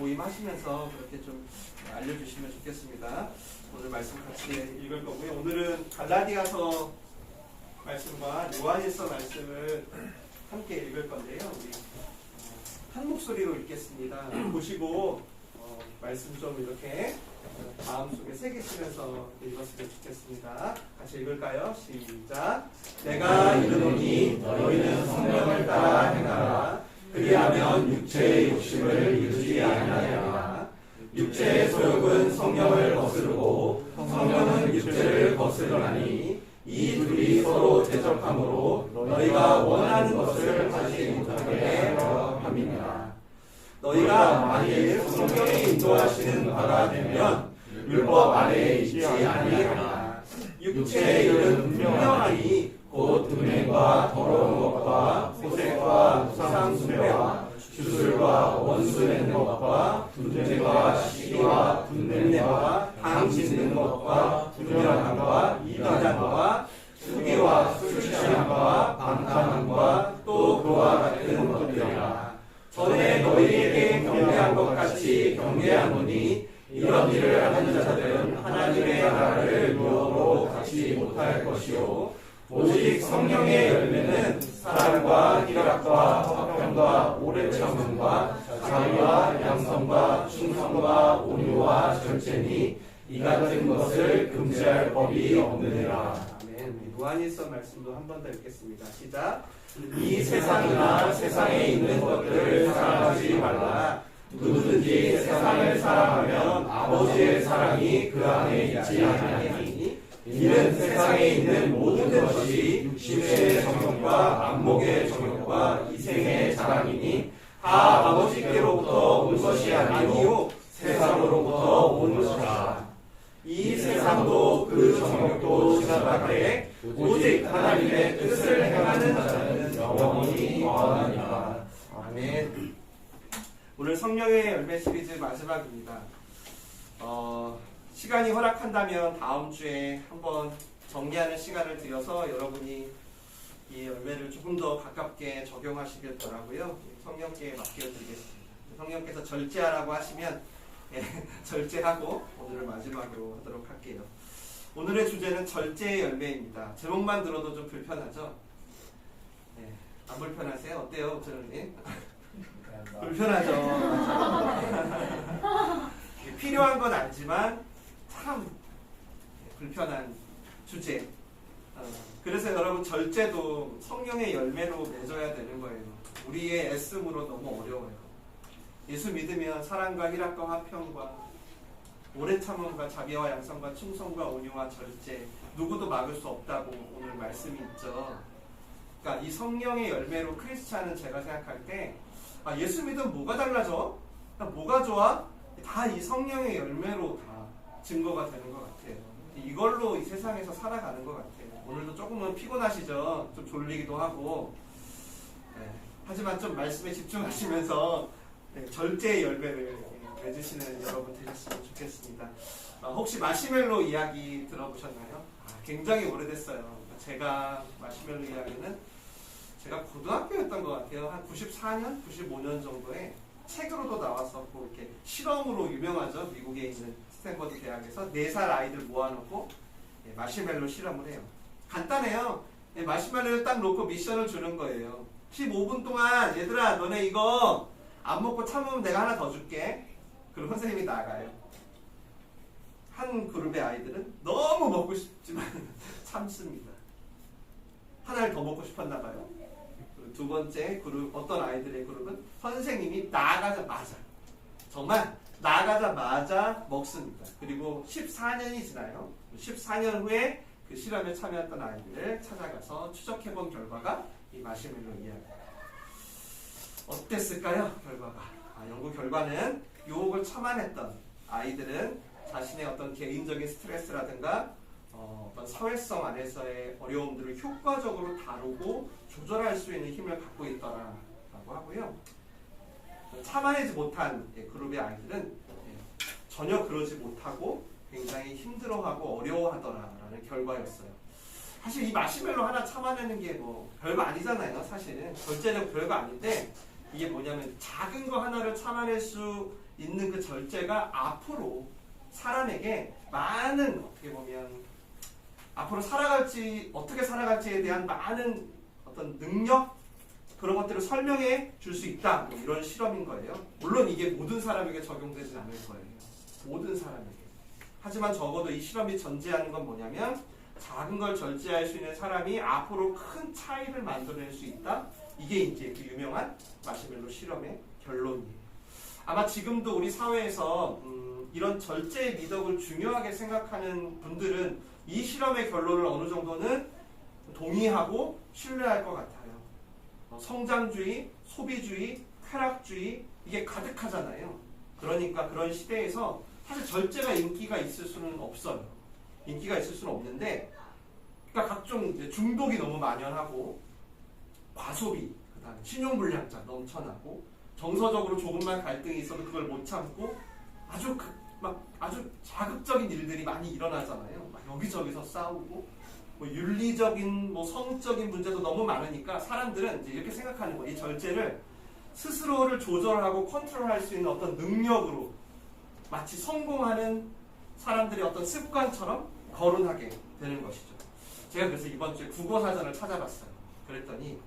모임하시면서 그렇게 좀 알려주시면 좋겠습니다. 오늘 말씀 같이 읽을 거고요. 오늘은 갈라디아서 말씀과 요한일서 말씀을 함께 읽을 건데요. 우리 한 목소리로 읽겠습니다. 보시고 말씀 좀 이렇게 마음속에 새기시면서 읽었으면 좋겠습니다. 같이 읽을까요? 시작. 내가 이르노니 너희는 성령을 따라 행하라. 그리하면 육체의 욕심을 이루지 아니하리라. 육체의 소욕은 성령을 거스르고 성령은 육체를 거스르나니 이 둘이 서로 대적함으로 너희가 원하는 것을 하지 못하게 함이니라. 너희가 만일 성령이 인도하시는 바가 되면 율법 아래에 있지 아니하리라. 육체의 일은 분명하니 곧 음행과 더러운 것과 호색과 우상 숭배와 주술과 원수 맺는 것과 분쟁과 시기와 분냄내와 당 짓는 것과 분열함과 이단함과 수기와 술 취함과 방탕함과 또 그와 같은 것들이라. 전에 너희에게 경계한 것 같이 경계하노니 이런 일을 하는 자들은 하나님의 나라를 유업으로 갖지 못할 것이요 오직 성령의 열매는 사랑과 희락과 화평과 오래 참음과 자비와 양성과 충성과 온유와 절제니 이 같은 것을 금지할 법이 없느니라. 아멘. 요한일서 말씀도 한 번 더 읽겠습니다. 시작. 이 세상이나 세상에 있는 것들을 사랑하지 말라. 누구든지 세상을 사랑하면 아버지의 사랑이 그 안에 있지 아니하니 이는 세상에 있는 모든 것이 육신의 정욕과 안목의 정욕과 이생의 자랑이니 다 아버지께로부터 온 것이 아니요 세상으로부터 온 것이라. 이 세상도 그 정욕도 지나가되 오직 하나님의 뜻을 행하는 자는 영원히 거하나니라. 아멘. 오늘 성령의 열매 시리즈 마지막입니다. 시간이 허락한다면 다음 주에 한번 정리하는 시간을 드려서 여러분이 이 열매를 조금 더 가깝게 적용하시길 바라고요. 성령께 맡겨드리겠습니다. 성령께서 절제하라고 하시면 절제하고 오늘을 마지막으로 하도록 할게요. 오늘의 주제는 절제의 열매입니다. 제목만 들어도 좀 불편하죠? 안 불편하세요? 어때요, 저는? 불편하죠. 필요한 건 알지만 참 불편한 주제. 그래서 여러분 절제도 성령의 열매로 맺어야 되는 거예요. 우리의 애씀으로 너무 어려워요. 예수 믿으면 사랑과 희락과 화평과 오래 참음과 자비와 양성과 충성과 온유와 절제 누구도 막을 수 없다고 오늘 말씀이 있죠. 그러니까 이 성령의 열매로 크리스찬은 제가 생각할 때 예수 믿으면 뭐가 달라져? 뭐가 좋아? 다 이 성령의 열매로 다 증거가 되는 것 같아요. 이걸로 이 세상에서 살아가는 것 같아요. 오늘도 조금은 피곤하시죠? 좀 졸리기도 하고. 하지만 좀 말씀에 집중하시면서 절제의 열매를 맺으시는 여러분 되셨으면 좋겠습니다. 혹시 마시멜로 이야기 들어보셨나요? 굉장히 오래됐어요. 제가 마시멜로 이야기는 제가 고등학교였던 것 같아요. 한 94년, 95년 정도에 책으로도 나왔었고 이렇게 실험으로 유명하죠. 미국에 있는 스탠퍼드 대학에서 4살 아이들 모아놓고 마시멜로 실험을 해요. 간단해요. 마시멜로를 딱 놓고 미션을 주는 거예요. 15분 동안 얘들아 너네 이거 안 먹고 참으면 내가 하나 더 줄게. 그리고 선생님이 나가요. 한 그룹의 아이들은 너무 먹고 싶지만 참습니다. 하나를 더 먹고 싶었나 봐요. 두 번째 그룹, 어떤 아이들의 그룹은 선생님이 나가자마자 정말 나가자마자 먹습니다. 그리고 14년이 지나요. 14년 후에 그 실험에 참여했던 아이들을 찾아가서 추적해본 결과가 이 마시멜로 이야기입니다. 어땠을까요? 결과가. 연구 결과는 유혹을 참아냈던 아이들은 자신의 어떤 개인적인 스트레스라든가 어떤 사회성 안에서의 어려움들을 효과적으로 다루고 조절할 수 있는 힘을 갖고 있더라라고 하고요. 참아내지 못한 그룹의 아이들은 전혀 그러지 못하고 굉장히 힘들어하고 어려워하더라라는 결과였어요. 사실 이 마시멜로 하나 참아내는 게 뭐 별거 아니잖아요. 사실은 절제는 별거 아닌데 이게 뭐냐면 작은 거 하나를 참아낼 수 있는 그 절제가 앞으로 사람에게 많은 어떻게 보면 앞으로 살아갈지 어떻게 살아갈지에 대한 많은 어떤 능력 그런 것들을 설명해 줄 수 있다. 뭐 이런 실험인 거예요. 물론 이게 모든 사람에게 적용되진 않을 거예요. 모든 사람에게. 하지만 적어도 이 실험이 전제하는 건 뭐냐면 작은 걸 절제할 수 있는 사람이 앞으로 큰 차이를 만들어낼 수 있다. 이게 이제 그 유명한 마시멜로 실험의 결론이에요. 아마 지금도 우리 사회에서 이런 절제의 미덕을 중요하게 생각하는 분들은 이 실험의 결론을 어느 정도는 동의하고 신뢰할 것 같아요. 성장주의, 소비주의, 쾌락주의 이게 가득하잖아요. 그러니까 그런 시대에서 사실 절제가 인기가 있을 수는 없어요. 인기가 있을 수는 없는데 그러니까 각종 이제 중독이 너무 만연하고 과소비, 그다음에 신용불량자 넘쳐나고 정서적으로 조금만 갈등이 있어도 그걸 못 참고 아주 자극적인 일들이 많이 일어나잖아요. 막 여기저기서 싸우고 뭐 윤리적인 뭐 성적인 문제도 너무 많으니까 사람들은 이제 이렇게 생각하는 거예요. 이 절제를 스스로를 조절하고 컨트롤할 수 있는 어떤 능력으로 마치 성공하는 사람들의 어떤 습관처럼 거론하게 되는 것이죠. 제가 그래서 이번 주에 국어사전을 찾아봤어요. 그랬더니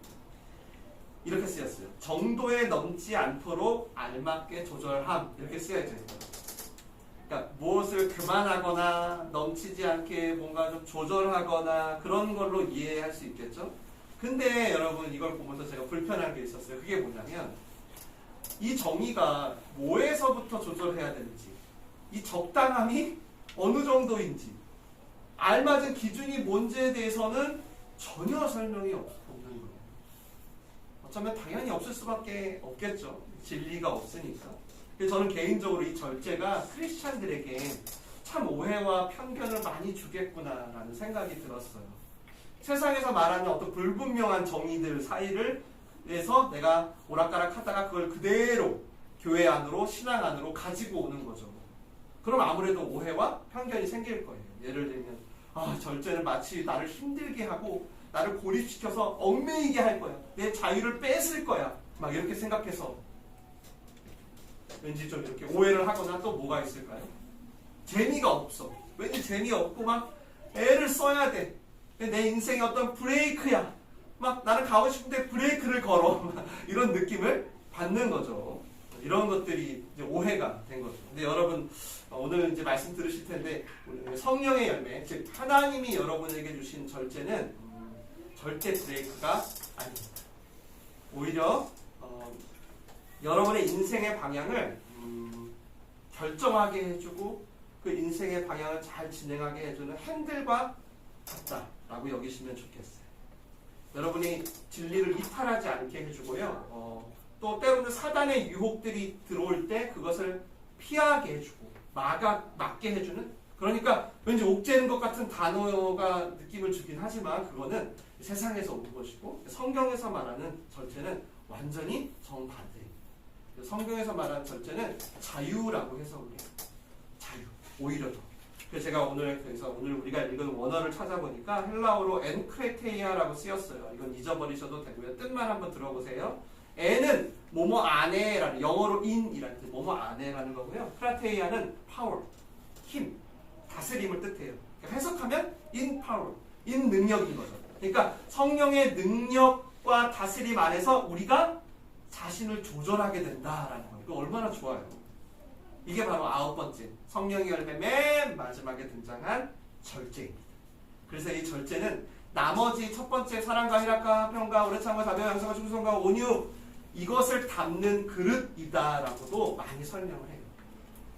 이렇게 쓰였어요. 정도에 넘지 않도록 알맞게 조절함 이렇게 쓰여져 있어요. 그러니까 무엇을 그만하거나 넘치지 않게 뭔가 좀 조절하거나 그런 걸로 이해할 수 있겠죠. 근데 여러분 이걸 보면서 제가 불편한 게 있었어요. 그게 뭐냐면 이 정의가 뭐에서부터 조절해야 되는지 이 적당함이 어느 정도인지 알맞은 기준이 뭔지에 대해서는 전혀 설명이 없는 거예요. 어쩌면 당연히 없을 수밖에 없겠죠. 진리가 없으니까. 그래서 저는 개인적으로 이 절제가 크리스찬들에게 참 오해와 편견을 많이 주겠구나라는 생각이 들었어요. 세상에서 말하는 어떤 불분명한 정의들 사이를 해서 내가 오락가락 하다가 그걸 그대로 교회 안으로 신앙 안으로 가지고 오는 거죠. 그럼 아무래도 오해와 편견이 생길 거예요. 예를 들면 절제는 마치 나를 힘들게 하고 나를 고립시켜서 얽매이게 할 거야. 내 자유를 뺏을 거야. 막 이렇게 생각해서 왠지 좀 이렇게 오해를 하거나 또 뭐가 있을까요? 재미가 없어. 왠지 재미없고 막 애를 써야 돼. 내 인생의 어떤 브레이크야. 막 나는 가고 싶은데 브레이크를 걸어. 이런 느낌을 받는 거죠. 이런 것들이 이제 오해가 된 거죠. 근데 여러분 오늘 이제 말씀 들으실 텐데 성령의 열매, 즉 하나님이 여러분에게 주신 절제는 절대 브레이크가 아닙니다. 오히려 여러분의 인생의 방향을 결정하게 해주고 그 인생의 방향을 잘 진행하게 해주는 핸들과 같다라고 여기시면 좋겠어요. 여러분이 진리를 이탈하지 않게 해주고요. 또 때로는 사단의 유혹들이 들어올 때 그것을 피하게 해주고 막게 해주는, 그러니까 왠지 옥죄는 것 같은 단어가 느낌을 주긴 하지만 그거는 세상에서 온 것이고 성경에서 말하는 절제는 완전히 정반대입니다. 성경에서 말하는 절제는 자유라고 해석을 해요. 자유. 오히려 더. 그래서 제가 오늘 우리가 읽은 원어를 찾아보니까 헬라어로 엔크레테이아라고 쓰였어요. 이건 잊어버리셔도 되고요. 뜻만 한번 들어보세요. N은 뭐뭐 안에라는, 영어로 in이라는 뜻, 뭐뭐 안에라는 거고요. 크라테이아는 power, 힘, 다스림을 뜻해요. 그러니까 해석하면 in power, in 능력인 거죠. 그러니까 성령의 능력과 다스림 안에서 우리가 자신을 조절하게 된다라는 거예요. 이거 얼마나 좋아요. 이게 바로 9번째 성령의 열매 맨 마지막에 등장한 절제입니다. 그래서 이 절제는 나머지 첫 번째 사랑과 희락과 평과 오래 참과 자비와 양성과 충성과 온유, 이것을 담는 그릇이다라고도 많이 설명을 해요.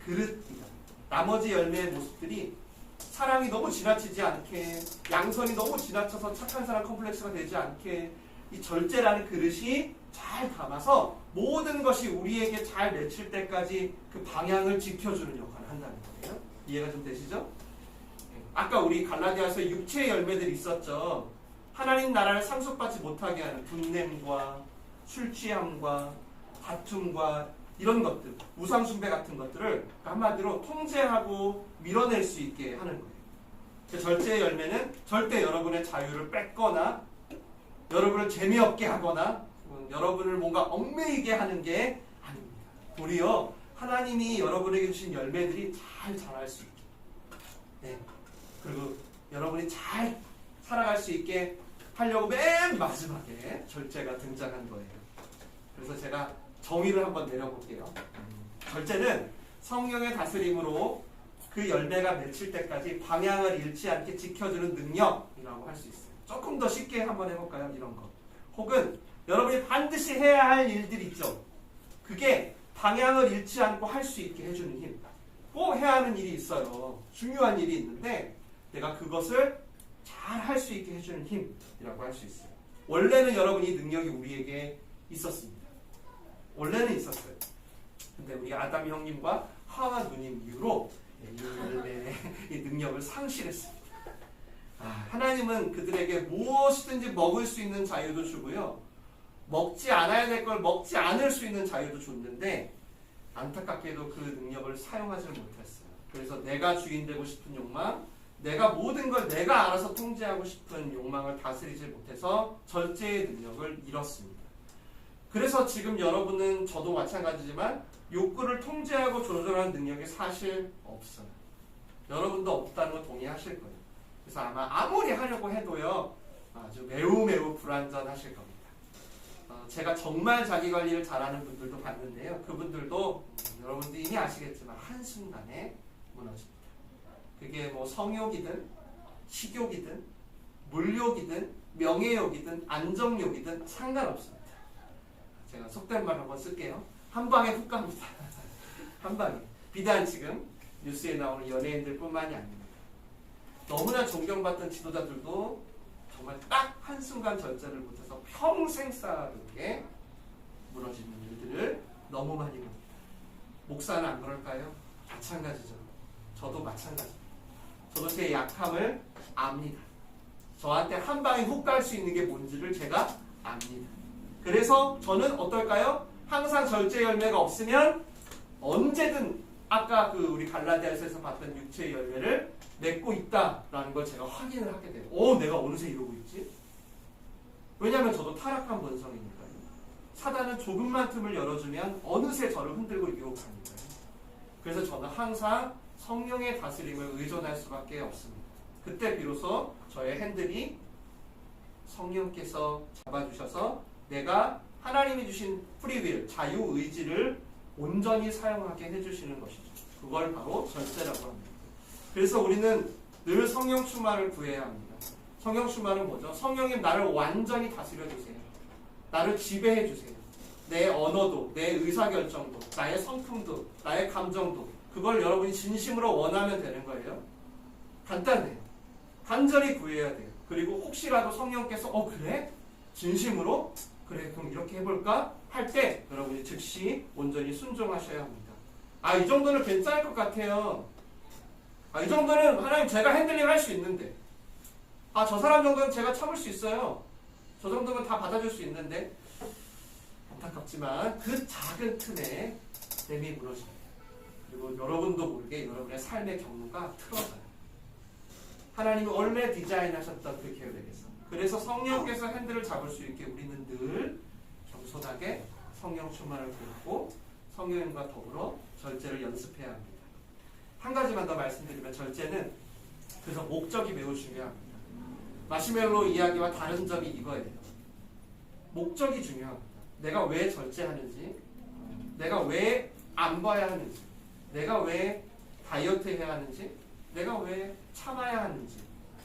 그릇이다. 나머지 열매의 모습들이 사랑이 너무 지나치지 않게, 양선이 너무 지나쳐서 착한 사람 컴플렉스가 되지 않게 이 절제라는 그릇이 잘 담아서 모든 것이 우리에게 잘 맺힐 때까지 그 방향을 지켜주는 역할을 한다는 거예요. 이해가 좀 되시죠? 아까 우리 갈라디아서 육체의 열매들이 있었죠. 하나님 나라를 상속받지 못하게 하는 분냄과 술 취함과 다툼과 이런 것들, 우상숭배 같은 것들을 한마디로 통제하고 밀어낼 수 있게 하는 거예요. 절제의 열매는 절대 여러분의 자유를 뺏거나 여러분을 재미없게 하거나 여러분을 뭔가 얽매이게 하는 게 아닙니다. 도리어 하나님이 여러분에게 주신 열매들이 잘 자랄 수 있게. 네. 그리고 여러분이 잘 살아갈 수 있게 하려고 맨 마지막에 절제가 등장한 거예요. 그래서 제가 정의를 한번 내려볼게요. 절제는 성령의 다스림으로 그 열매가 맺힐 때까지 방향을 잃지 않게 지켜주는 능력이라고 할 수 있어요. 조금 더 쉽게 한번 해볼까요? 이런 거. 혹은 여러분이 반드시 해야 할 일들 있죠. 그게 방향을 잃지 않고 할 수 있게 해주는 힘. 꼭 해야 하는 일이 있어요. 중요한 일이 있는데 내가 그것을 잘 할 수 있게 해주는 힘이라고 할 수 있어요. 원래는 여러분 이 능력이 우리에게 있었습니다. 원래는 있었어요. 근데 우리 아담 형님과 하와 누님 이후로 이 능력을 상실했습니다. 하나님은 그들에게 무엇이든지 먹을 수 있는 자유도 주고요. 먹지 않아야 될 걸 먹지 않을 수 있는 자유도 줬는데 안타깝게도 그 능력을 사용하지 못했어요. 그래서 내가 주인 되고 싶은 욕망, 내가 모든 걸 내가 알아서 통제하고 싶은 욕망을 다스리지 못해서 절제의 능력을 잃었습니다. 그래서 지금 여러분은 저도 마찬가지지만 욕구를 통제하고 조절하는 능력이 사실 없어요. 여러분도 없다는 거 동의하실 거예요. 그래서 아마 아무리 하려고 해도요 아주 매우 불완전하실 겁니다. 제가 정말 자기관리를 잘하는 분들도 봤는데요. 그분들도 여러분도 이미 아시겠지만 한순간에 무너집니다. 그게 뭐 성욕이든 식욕이든 물욕이든 명예욕이든 안정욕이든 상관없습니다. 제가 속된 말 한번 쓸게요. 한 방에 훅 갑니다. 한 방에. 비단 지금 뉴스에 나오는 연예인들 뿐만이 아닙니다. 너무나 존경받던 지도자들도 정말 딱 한순간 절제를 못해서 평생 쌓아둔게 무너지는 일들을 너무 많이 봅니다. 목사는 안 그럴까요? 마찬가지죠. 저도 마찬가지입니다. 저도 제 약함을 압니다. 저한테 한 방에 훅 갈 수 있는 게 뭔지를 제가 압니다. 그래서 저는 어떨까요? 항상 절제 열매가 없으면 언제든 아까 그 우리 갈라디아서에서 봤던 육체의 열매를 맺고 있다라는 걸 제가 확인을 하게 돼요. 내가 어느새 이러고 있지? 왜냐하면 저도 타락한 본성이니까요. 사단은 조금만 틈을 열어주면 어느새 저를 흔들고 유혹하니까요. 그래서 저는 항상 성령의 다스림을 의존할 수밖에 없습니다. 그때 비로소 저의 핸들이 성령께서 잡아주셔서 내가 하나님이 주신 프리윌, 자유의지를 온전히 사용하게 해주시는 것이죠. 그걸 바로 절제라고 합니다. 그래서 우리는 늘 성령 충만을 구해야 합니다. 성령 충만은 뭐죠? 성령님 나를 완전히 다스려주세요. 나를 지배해주세요. 내 언어도, 내 의사결정도, 나의 성품도, 나의 감정도 그걸 여러분이 진심으로 원하면 되는 거예요. 간단해요. 간절히 구해야 돼요. 그리고 혹시라도 성령께서 그래? 진심으로? 그래 그럼 이렇게 해볼까? 할 때 여러분이 즉시 온전히 순종하셔야 합니다. 이 정도는 괜찮을 것 같아요. 이 정도는 하나님 제가 핸들링 할 수 있는데 저 사람 정도는 제가 참을 수 있어요. 저 정도면 다 받아줄 수 있는데 안타깝지만 그 작은 틈에 댐이 무너집니다. 그리고 여러분도 모르게 여러분의 삶의 경로가 틀어져요. 하나님이 원래 디자인하셨던 그 계획에서. 그래서 성령께서 핸들을 잡을 수 있게 우리는 늘 겸손하게 성령 충만을 구하고 성령과 더불어 절제를 연습해야 합니다. 한 가지만 더 말씀드리면 절제는 그래서 목적이 매우 중요합니다. 마시멜로 이야기와 다른 점이 이거예요. 목적이 중요합니다. 내가 왜 절제하는지, 내가 왜 안 봐야 하는지, 내가 왜 다이어트 해야 하는지, 내가 왜 참아야 하는지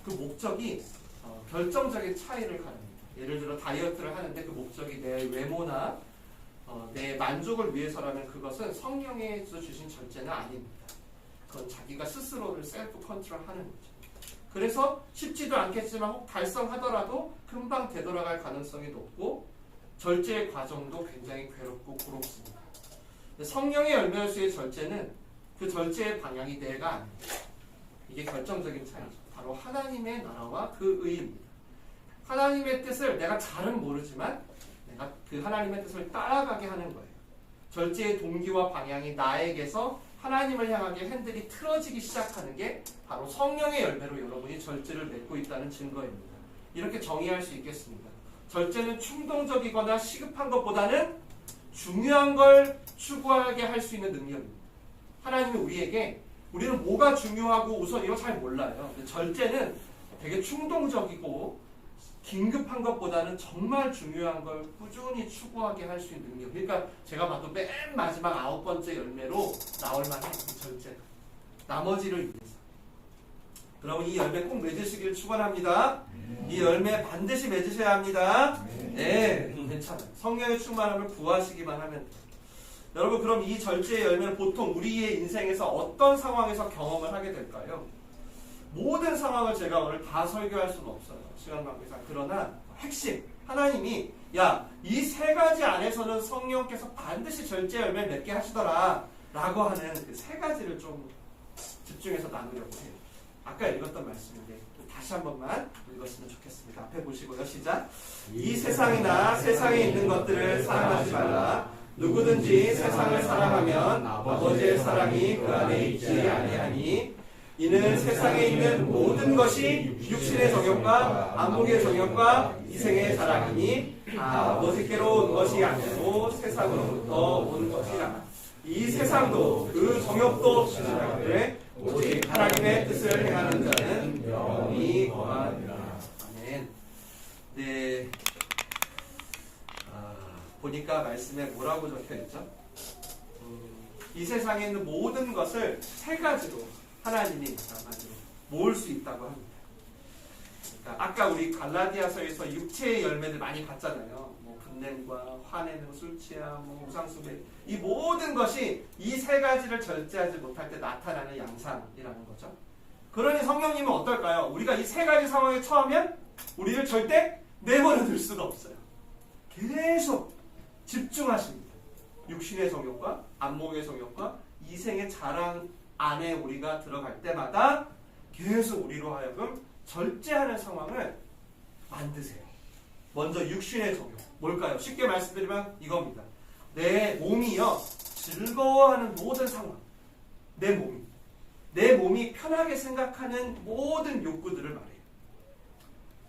그 목적이 결정적인 차이를 가릅니다. 예를 들어 다이어트를 하는데 그 목적이 내 외모나 내 만족을 위해서라면 그것은 성령에서 주신 절제는 아닙니다. 그건 자기가 스스로를 셀프 컨트롤하는 거죠. 그래서 쉽지도 않겠지만 혹 달성하더라도 금방 되돌아갈 가능성이 높고 절제의 과정도 굉장히 괴롭고 고롭습니다. 성령의 열매로서의 절제는 그 절제의 방향이 내가 아닙니다. 이게 결정적인 차이죠. 바로 하나님의 나라와 그 의입니다. 하나님의 뜻을 내가 잘은 모르지만 내가 그 하나님의 뜻을 따라가게 하는 거예요. 절제의 동기와 방향이 나에게서 하나님을 향하게 핸들이 틀어지기 시작하는 게 바로 성령의 열매로 여러분이 절제를 맺고 있다는 증거입니다. 이렇게 정의할 수 있겠습니다. 절제는 충동적이거나 시급한 것보다는 중요한 걸 추구하게 할 수 있는 능력입니다. 하나님이 우리는 뭐가 중요하고 우선 이거 잘 몰라요. 근데 절제는 되게 충동적이고 긴급한 것보다는 정말 중요한 걸 꾸준히 추구하게 할 수 있는 능력. 그러니까 제가 봐도 맨 마지막 9번째 열매로 나올 만한 이 절제가. 나머지를 위해서. 여러분 이 열매 꼭 맺으시길 축원합니다. 이 열매 반드시 맺으셔야 합니다. 네, 괜찮아요. 성령의 충만함을 구하시기만 하면 돼요. 여러분 그럼 이 절제의 열매는 보통 우리의 인생에서 어떤 상황에서 경험을 하게 될까요? 모든 상황을 제가 오늘 다 설교할 수는 없어요. 시간 관계상. 그러나 핵심 하나님이 이 세 가지 안에서는 성령께서 반드시 절제 열매를 맺게 하시더라 라고 하는 그 세 가지를 좀 집중해서 나누려고 해요. 아까 읽었던 말씀인데 다시 한 번만 읽었으면 좋겠습니다. 앞에 보시고요. 시작. 이 세상이나 세상에 있는 것들을 사랑하지 말라. 누구든지 세상을 사랑하면 아버지의 사랑이 그 안에 있지 아니하니 이는 세상에 있는 모든 것이 육신의 정욕과 안목의 정욕과 이생의 사랑이니 아버지께로 온 것이 아니고 세상으로부터 온 것이라. 이 세상도 그 정욕도 지나가되 오직 하나님의 뜻을 행하는 자는 영원히 거하리라. 아멘. 네. 보니까 말씀에 뭐라고 적혀있죠? 이 세상에 있는 모든 것을 세 가지로 하나님이 모을 수 있다고 합니다. 그러니까 아까 우리 갈라디아서에서 육체의 열매들 많이 봤잖아요. 뭐 분냄과 화내는 술 취함, 뭐 우상숭배, 이 모든 것이 이 세 가지를 절제하지 못할 때 나타나는 양상이라는 거죠. 그러니 성령님은 어떨까요? 우리가 이 세 가지 상황에 처하면 우리를 절대 내버려 둘 수가 없어요. 계속 집중하십니다. 육신의 정욕과 안목의 정욕과 이생의 자랑 안에 우리가 들어갈 때마다 계속 우리로 하여금 절제하는 상황을 만드세요. 먼저 육신의 정욕. 뭘까요? 쉽게 말씀드리면 이겁니다. 내 몸이요, 즐거워하는 모든 상황. 내 몸이 편하게 생각하는 모든 욕구들을 말해요.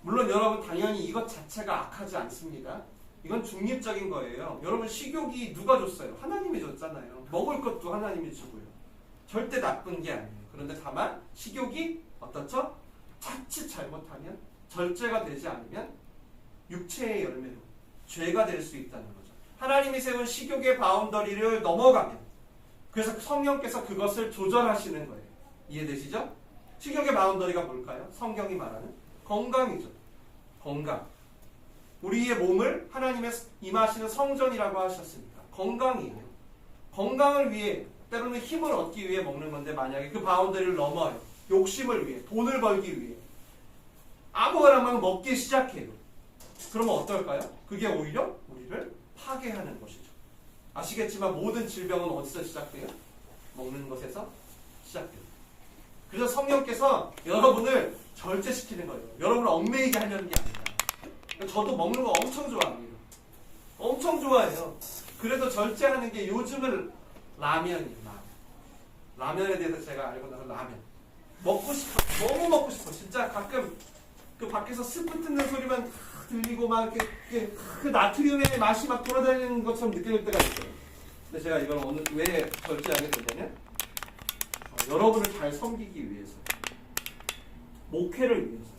물론 여러분 당연히 이것 자체가 악하지 않습니다. 이건 중립적인 거예요. 여러분 식욕이 누가 줬어요? 하나님이 줬잖아요. 먹을 것도 하나님이 주고요. 절대 나쁜 게 아니에요. 그런데 다만 식욕이 어떻죠? 자칫 잘못하면 절제가 되지 않으면 육체의 열매로 죄가 될 수 있다는 거죠. 하나님이 세운 식욕의 바운더리를 넘어가면 그래서 성령께서 그것을 조절하시는 거예요. 이해되시죠? 식욕의 바운더리가 뭘까요? 성경이 말하는 건강이죠. 건강. 우리의 몸을 하나님의 임하시는 성전이라고 하셨으니까 건강이에요. 건강을 위해 때로는 힘을 얻기 위해 먹는 건데 만약에 그 바운더리를 넘어요. 욕심을 위해, 돈을 벌기 위해 아무거나 막 먹기 시작해요. 그러면 어떨까요? 그게 오히려 우리를 파괴하는 것이죠. 아시겠지만 모든 질병은 어디서 시작돼요? 먹는 것에서 시작돼요. 그래서 성령께서 여러분을 절제시키는 거예요. 여러분을 얽매이게 하려는 게 아니라. 저도 먹는 거 엄청 좋아합니다. 엄청 좋아해요. 그래도 절제하는 게 요즘은 라면이에요. 라면에 대해서 제가 알고 나서 라면. 먹고 싶어. 너무 먹고 싶어. 진짜 가끔 그 밖에서 스프 뜯는 소리만 들리고 막 이렇게 그 나트륨의 맛이 막 돌아다니는 것처럼 느껴질 때가 있어요. 근데 제가 이걸 왜 절제하게 되냐면 여러분을 잘 섬기기 위해서, 목회를 위해서,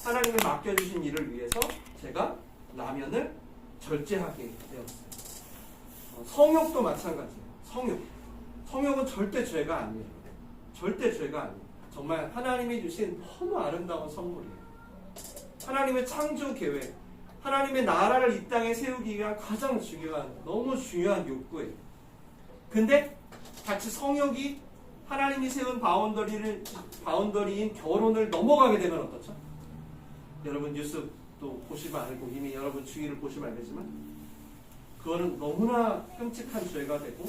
하나님을 맡겨주신 일을 위해서 제가 라면을 절제하게 되었어요. 성욕도 마찬가지예요. 성욕은 절대 죄가 아니에요. 절대 죄가 아니에요. 정말 하나님이 주신 너무 아름다운 선물이에요. 하나님의 창조 계획, 하나님의 나라를 이 땅에 세우기 위한 가장 중요한, 너무 중요한 욕구예요. 근데 같이 성욕이 하나님이 세운 바운더리인 결혼을 넘어가게 되면 어떻죠? 여러분 뉴스 또 보시면 알고 이미 여러분 주위를 보시면 알겠지만 그거는 너무나 끔찍한 죄가 되고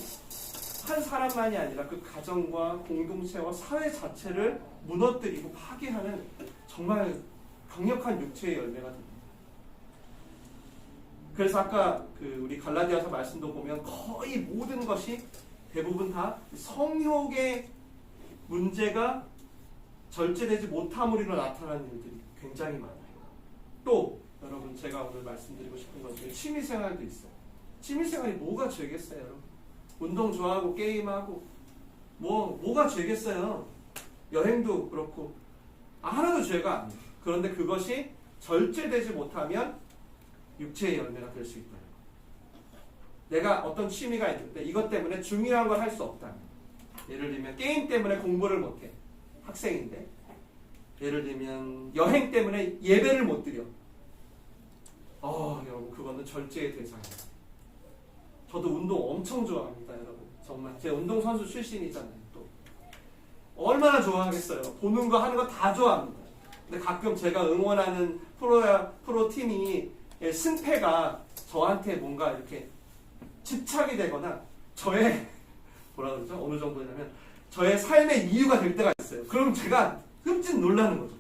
한 사람만이 아니라 그 가정과 공동체와 사회 자체를 무너뜨리고 파괴하는 정말 강력한 육체의 열매가 됩니다. 그래서 아까 우리 갈라디아서 말씀도 보면 거의 모든 것이 대부분 다 성욕의 문제가 절제되지 못함으로 나타나는 일들이 굉장히 많아요. 또 여러분 제가 오늘 말씀드리고 싶은 것 중에 취미생활도 있어요. 취미생활이 뭐가 죄겠어요, 여러분? 운동 좋아하고 게임하고 뭐가 죄겠어요? 여행도 그렇고 하나도 죄가 아니에요. 그런데 그것이 절제되지 못하면 육체의 열매가 될 수 있다는 거예요. 내가 어떤 취미가 있는데 이것 때문에 중요한 걸 할 수 없다면, 예를 들면 게임 때문에 공부를 못해, 학생인데. 예를 들면 여행 때문에 예배를 못 드려. 여러분, 그거는 절제의 대상이에요. 저도 운동 엄청 좋아합니다, 여러분. 정말 제가 운동선수 출신이잖아요. 또 얼마나 좋아하겠어요. 보는 거 하는 거 다 좋아합니다. 근데 가끔 제가 응원하는 프로팀이 승패가 저한테 뭔가 이렇게 집착이 되거나 저의 뭐라 그러죠? 어느 정도냐면 저의 삶의 이유가 될 때가 있어요. 그럼 제가 끔찍 놀라는 거죠.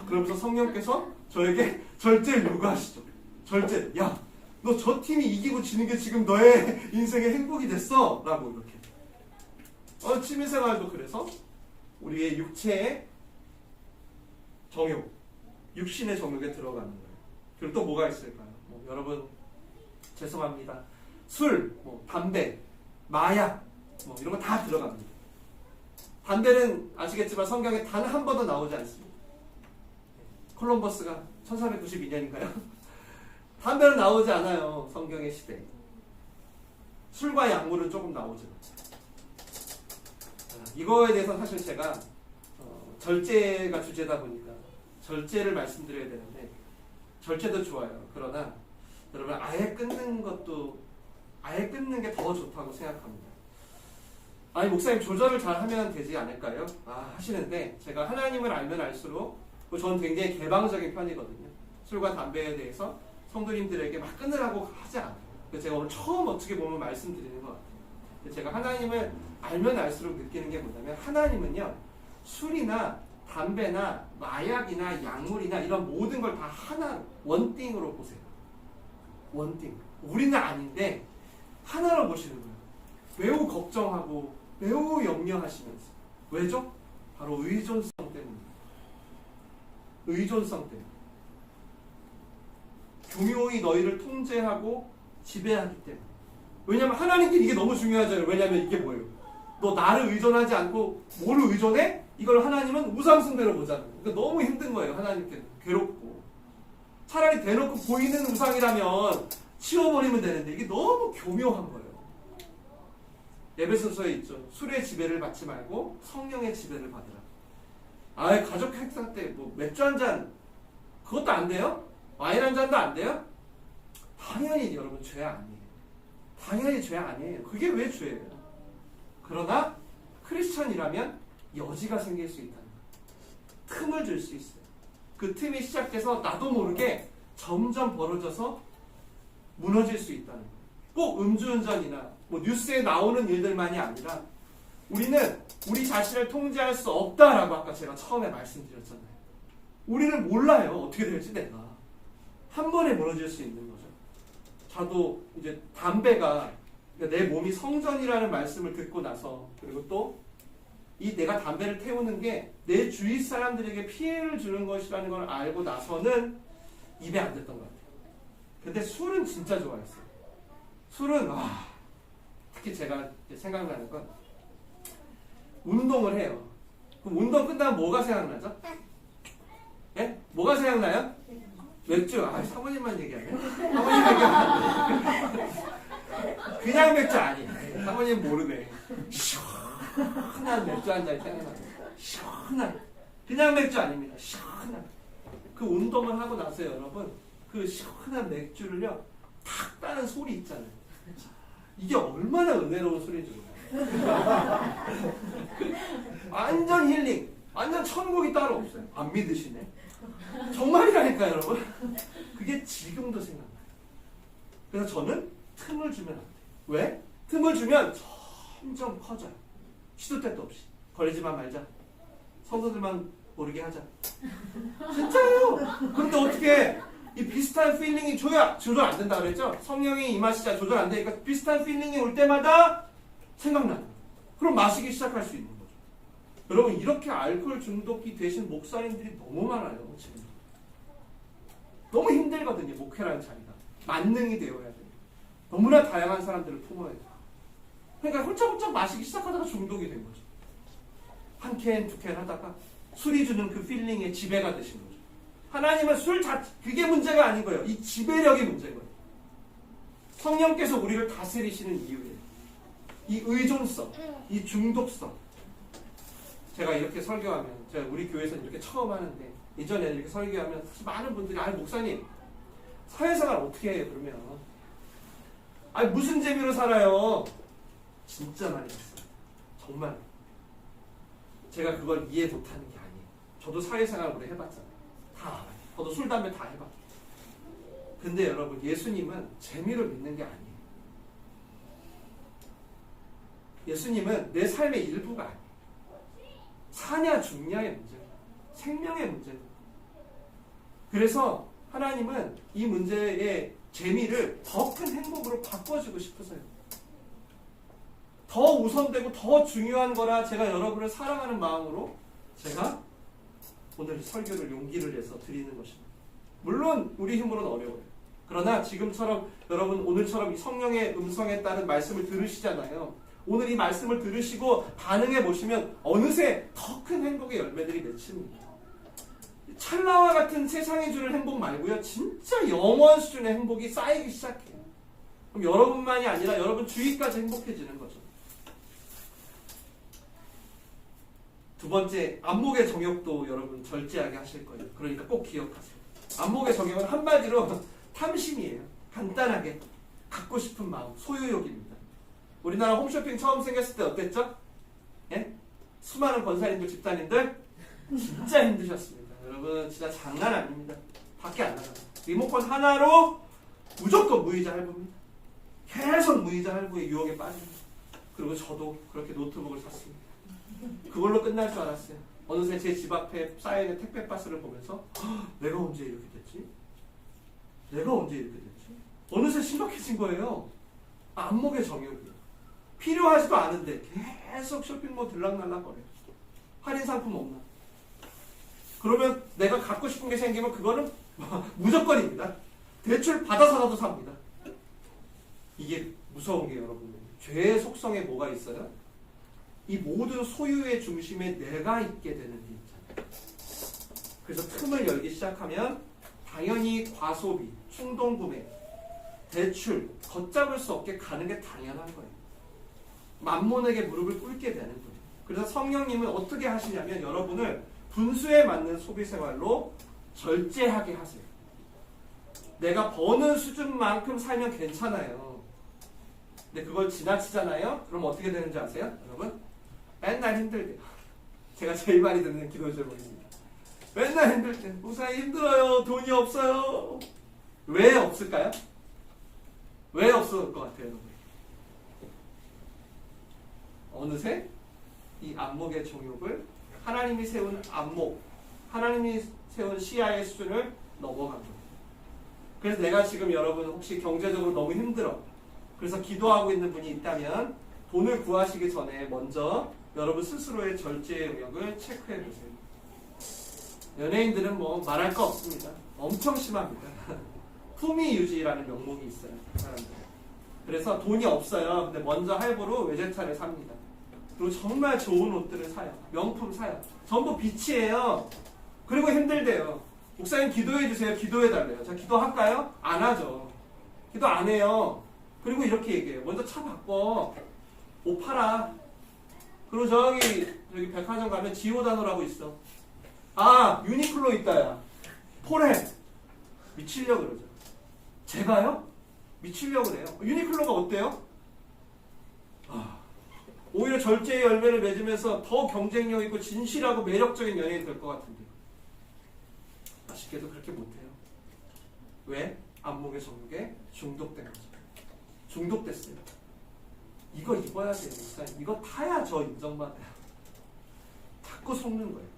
그러면서 성령께서 저에게 절제를 요구하시죠. 절제. 야, 너 저 팀이 이기고 지는 게 지금 너의 인생의 행복이 됐어. 라고 이렇게. 취미생활도 그래서 우리의 육체의 정욕, 육신의 정욕에 들어가는 거예요. 그리고 또 뭐가 있을까요? 여러분, 죄송합니다. 술, 담배, 마약, 이런 거 다 들어갑니다. 담배는 아시겠지만 성경에 단 한 번도 나오지 않습니다. 콜럼버스가 1492년인가요? 담배는 나오지 않아요, 성경의 시대에. 술과 약물은 조금 나오죠. 이거에 대해서 사실 제가 절제가 주제다 보니까 절제를 말씀드려야 되는데, 절제도 좋아요. 그러나 여러분, 아예 끊는 게 더 좋다고 생각합니다. 아니, 목사님 조절을 잘 하면 되지 않을까요? 하시는데, 제가 하나님을 알면 알수록 저는 굉장히 개방적인 편이거든요. 술과 담배에 대해서 성도님들에게 막 끊으라고 하지 않아요. 제가 오늘 처음 어떻게 보면 말씀드리는 것 같아요. 제가 하나님을 알면 알수록 느끼는 게 뭐냐면, 하나님은요, 술이나 담배나 마약이나 약물이나 이런 모든 걸 다 하나, 원띵으로 보세요. 원띵. 우리는 아닌데 하나로 보시는 거예요. 매우 걱정하고 매우 염려하시면서. 왜죠? 바로 의존성 때문입니다. 의존성 때문에. 교묘히 너희를 통제하고 지배하기 때문에. 왜냐하면 하나님께 이게 너무 중요하잖아요. 왜냐하면 이게 뭐예요? 너 나를 의존하지 않고 뭐를 의존해? 이걸 하나님은 우상숭배로 보잖아요. 그러니까 너무 힘든 거예요. 하나님께는. 괴롭고. 차라리 대놓고 보이는 우상이라면 치워버리면 되는데 이게 너무 교묘한 거예요. 에베소서에 있죠. 술의 지배를 받지 말고 성령의 지배를 받으라. 가족 행사 때 맥주 한 잔 그것도 안 돼요? 와인 한 잔도 안 돼요? 당연히 여러분 죄 아니에요. 당연히 죄 아니에요. 그게 왜 죄예요? 그러나 크리스천이라면 여지가 생길 수 있다는 거예요. 틈을 줄 수 있어요. 그 틈이 시작돼서 나도 모르게 점점 벌어져서 무너질 수 있다는 거예요. 꼭 음주운전이나 뉴스에 나오는 일들만이 아니라 우리는 우리 자신을 통제할 수 없다라고 아까 제가 처음에 말씀드렸잖아요. 우리를 몰라요. 어떻게 될지 내가. 한 번에 무너질 수 있는 거죠. 저도 이제 담배가 내 몸이 성전이라는 말씀을 듣고 나서, 그리고 또 이 내가 담배를 태우는 게 내 주위 사람들에게 피해를 주는 것이라는 걸 알고 나서는 입에 안 댔던 것 같아요. 근데 술은 진짜 좋아했어요. 술은 특히 제가 생각나는 건 운동을 해요. 그럼 운동 끝나면 뭐가 생각나죠? 예? 뭐가 생각나요? 맥주. 사모님만 얘기하네. 사모님 얘기하네. 그냥 맥주 아니에요. 사모님 모르네. 시원한 맥주 한 잔이 생각나요. 시원한. 그냥 맥주 아닙니다. 시원한. 그 운동을 하고 나서 여러분, 그 시원한 맥주를요, 탁 따는 소리 있잖아요. 이게 얼마나 은혜로운 소리인지 몰라요. 완전 힐링. 완전 천국이 따로 없어요. 안 믿으시네. 정말이라니까요, 여러분. 그게 지금도 생각나요. 그래서 저는 틈을 주면 안 돼요. 왜? 틈을 주면 점점 커져요. 시도 때도 없이. 걸리지만 말자. 성도들만 모르게 하자. 진짜예요. 그런데 어떻게 이 비슷한 필링이 조절 안 된다 그랬죠? 성령이 임하시자 조절 안 되니까 비슷한 필링이 올 때마다 생각나요. 그럼 마시기 시작할 수 있는 거죠. 여러분, 이렇게 알코올 중독이 되신 목사님들이 너무 많아요. 지금 너무 힘들거든요. 목회라는 자리가 만능이 되어야 돼요. 너무나 다양한 사람들을 품어야 돼요. 그러니까 홀짝홀짝 마시기 시작하다가 중독이 된 거죠. 한 캔, 두 캔 하다가 술이 주는 그 필링에 지배가 되신 거죠. 하나님은 그게 문제가 아닌 거예요. 이 지배력이 문제인 거예요. 성령께서 우리를 다스리시는 이유에 이 의존성, 이 중독성. 제가 이렇게 설교하면, 제가 우리 교회에서는 이렇게 처음 하는데, 이전에 이렇게 설교하면 많은 분들이, 아니, 목사님, 사회생활 어떻게 해요, 그러면? 아니, 무슨 재미로 살아요? 진짜 많이 했어요. 정말. 제가 그걸 이해 못하는 게 아니에요. 저도 사회생활 오래 해봤잖아요. 다 알아요. 저도 술, 담배 다 해봤고. 근데 여러분, 예수님은 재미로 믿는 게 아니에요. 예수님은 내 삶의 일부가 아니에요. 사냐 죽냐의 문제예요. 생명의 문제예요. 그래서 하나님은 이 문제의 재미를 더 큰 행복으로 바꿔주고 싶으세요. 더 우선되고 더 중요한 거라 제가 여러분을 사랑하는 마음으로 제가 오늘 설교를 용기를 내서 드리는 것입니다. 물론 우리 힘으로는 어려워요. 그러나 지금처럼 여러분 오늘처럼 이 성령의 음성에 따른 말씀을 들으시잖아요. 오늘 이 말씀을 들으시고 반응해 보시면 어느새 더 큰 행복의 열매들이 맺힙니다. 찰나와 같은 세상이 주는 행복 말고요. 진짜 영원 수준의 행복이 쌓이기 시작해요. 그럼 여러분만이 아니라 여러분 주위까지 행복해지는 거죠. 두 번째, 안목의 정욕도 여러분 절제하게 하실 거예요. 그러니까 꼭 기억하세요. 안목의 정욕은 한마디로 탐심이에요. 간단하게 갖고 싶은 마음, 소유욕입니다. 우리나라 홈쇼핑 처음 생겼을 때 어땠죠? 예? 수많은 권사님들, 집사님들 진짜 힘드셨습니다. 여러분 진짜 장난 아닙니다. 밖에 안 나가요. 리모컨 하나로 무조건 무이자 할부입니다. 계속 무이자 할부의 유혹에 빠집니다. 그리고 저도 그렇게 노트북을 샀습니다. 그걸로 끝날 줄 알았어요. 어느새 제 집 앞에 쌓여있는 택배 박스를 보면서 내가 언제 이렇게 됐지? 내가 언제 이렇게 됐지? 어느새 심각해진 거예요. 안목의 정욕이에요. 필요하지도 않은데 계속 쇼핑몰 들락날락 거려요. 할인 상품 없나? 그러면 내가 갖고 싶은 게 생기면 그거는 무조건입니다. 대출 받아서라도 삽니다. 이게 무서운 게 여러분, 죄의 속성에 뭐가 있어요? 이 모든 소유의 중심에 내가 있게 되는 게 있잖아요. 그래서 틈을 열기 시작하면 당연히 과소비, 충동구매, 대출, 걷잡을 수 없게 가는 게 당연한 거예요. 만몬에게 무릎을 꿇게 되는 거예요. 그래서 성령님은 어떻게 하시냐면 여러분을 분수에 맞는 소비생활로 절제하게 하세요. 내가 버는 수준만큼 살면 괜찮아요. 근데 그걸 지나치잖아요? 그럼 어떻게 되는지 아세요? 여러분? 맨날 힘들대요. 제가 제일 많이 듣는 기도 제목입니다. 맨날 힘들 때 목사님 힘들어요. 돈이 없어요. 왜 없을까요? 왜 없을 것 같아요? 여러분? 어느새 이 안목의 정욕을 하나님이 세운 안목, 하나님이 세운 시야의 수준을 넘어간 거예요. 그래서 내가 지금 여러분 혹시 경제적으로 너무 힘들어. 그래서 기도하고 있는 분이 있다면 돈을 구하시기 전에 먼저 여러분 스스로의 절제의 영역을 체크해 보세요. 연예인들은 뭐 말할 거 없습니다. 엄청 심합니다. 품위 유지라는 명목이 있어요. 사람들. 그래서 돈이 없어요. 근데 먼저 할부로 외제차를 삽니다. 그리고 정말 좋은 옷들을 사요. 명품 사요. 전부 빚이에요. 그리고 힘들대요. 목사님 기도해 주세요. 기도해 달래요. 자, 기도할까요? 안 하죠. 기도 안 해요. 그리고 이렇게 얘기해요. 먼저 차 바꿔. 옷 팔아. 그리고 저기 백화점 가면 지오다노라고 있어. 아, 유니클로 있다, 야. 포레. 미치려고 그러죠. 제가요? 미치려고 그래요. 유니클로가 어때요? 오히려 절제의 열매를 맺으면서 더 경쟁력 있고 진실하고 매력적인 연예인이 될 것 같은데. 아쉽게도 그렇게 못해요. 왜? 안목의 정욕에 중독된 거죠. 중독됐어요. 이거 입어야 돼요. 이거 타야 저 인정받아요. 자꾸 속는 거예요.